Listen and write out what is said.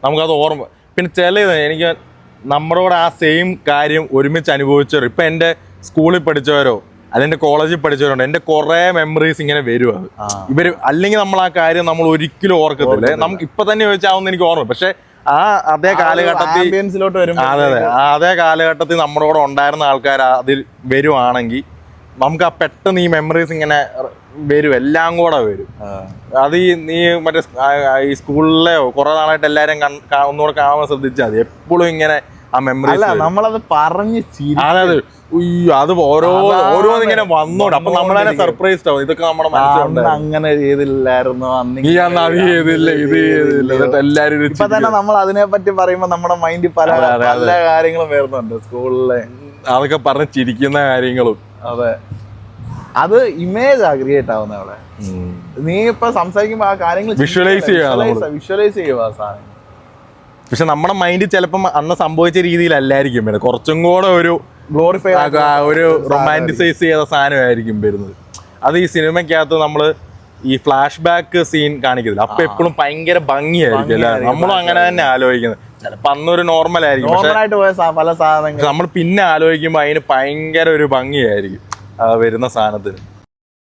നമുക്കത് ഓർമ്മ. പിന്നെ ചിലത് എനിക്ക് നമ്മുടെ കൂടെ ആ സെയിം കാര്യം ഒരുമിച്ച് അനുഭവിച്ചവർ, ഇപ്പം എൻ്റെ സ്കൂളിൽ പഠിച്ചവരോ അല്ലെങ്കിൽ കോളേജിൽ പഠിച്ചവരുണ്ട്, എൻ്റെ കുറേ മെമ്മറീസ് ഇങ്ങനെ വരും. അത് ഇവർ അല്ലെങ്കിൽ നമ്മൾ ആ കാര്യം നമ്മൾ ഒരിക്കലും ഓർക്കത്തില്ല. നമുക്ക് ഇപ്പം തന്നെ ചോദിച്ചാവുന്ന എനിക്ക് ഓർമ്മ. പക്ഷെ ആ അതേ കാലഘട്ടത്തിൽ അതേ കാലഘട്ടത്തിൽ നമ്മുടെ കൂടെ ഉണ്ടായിരുന്ന ആൾക്കാർ അതിൽ വരുവാണെങ്കിൽ നമുക്ക് ആ പെട്ടെന്ന് ഈ മെമ്മറീസ് ഇങ്ങനെ വരും, എല്ലാം കൂടെ വരും. അത് നീ മറ്റേ ഈ സ്കൂളിലെയോ കുറെ നാളായിട്ട് എല്ലാവരും ഒന്നുകൂടെ കാണാൻ ശ്രദ്ധിച്ചാൽ മതി. എപ്പോഴും ഇങ്ങനെ ആ മെമ്മറീസ് നമ്മളത് പറഞ്ഞ് അതായത് അത് ഓരോന്ന് ഇങ്ങനെ വന്നോണ്ട് അപ്പൊ നമ്മളെ സർപ്രൈസ്ഡ് ആവും. ഇതൊക്കെ നമ്മുടെ മനസ്സിലുണ്ട്, അങ്ങനെ ചെയ്തില്ലായിരുന്നു, നീ അന്ന് അത് ചെയ്തില്ല ഇത് ചെയ്തില്ല, എന്നിട്ട് എല്ലാരും ഇപ്പൊ തന്നെ നമ്മൾ അതിനെ പറ്റി പറയുമ്പോ നമ്മുടെ മൈൻഡിൽ പല പല കാര്യങ്ങളും വരുന്നുണ്ട് സ്കൂളിലെ. അതൊക്കെ പറഞ്ഞ് ചിരിക്കുന്ന കാര്യങ്ങളും. അതെ, അത് ഇമേജ് ക്രിയേറ്റ് ആവുന്ന അവിടെ. നീ ഇപ്പൊ സംസാരിക്കുമ്പോ ആ കാര്യങ്ങൾ വിഷ്വലൈസ് ചെയ്യുക ആ സാധനം. പക്ഷെ നമ്മുടെ മൈൻഡിൽ ചിലപ്പം അന്ന് സംഭവിച്ച രീതിയിലല്ലായിരിക്കും വരുന്നത്, കുറച്ചും കൂടെ ഒരു ഗ്ലോറിഫൈ ഒരു റൊമാൻറ്റിസൈസ് ചെയ്ത സാധനമായിരിക്കും വരുന്നത്. അത് ഈ സിനിമയ്ക്കകത്ത് നമ്മള് ഈ ഫ്ലാഷ് ബാക്ക് സീൻ കാണിക്കുന്നില്ല, അപ്പൊ എപ്പോഴും ഭയങ്കര ഭംഗിയായിരിക്കും അല്ലെ, നമ്മളും അങ്ങനെ തന്നെ ആലോചിക്കുന്നത്. ചിലപ്പോ അന്നൊരു നോർമൽ ആയിരിക്കും, പല സാധനങ്ങൾ നമ്മൾ പിന്നെ ആലോചിക്കുമ്പോ അതിന് ഭയങ്കര ഒരു ഭംഗിയായിരിക്കും വരുന്ന സാധനത്തിന്.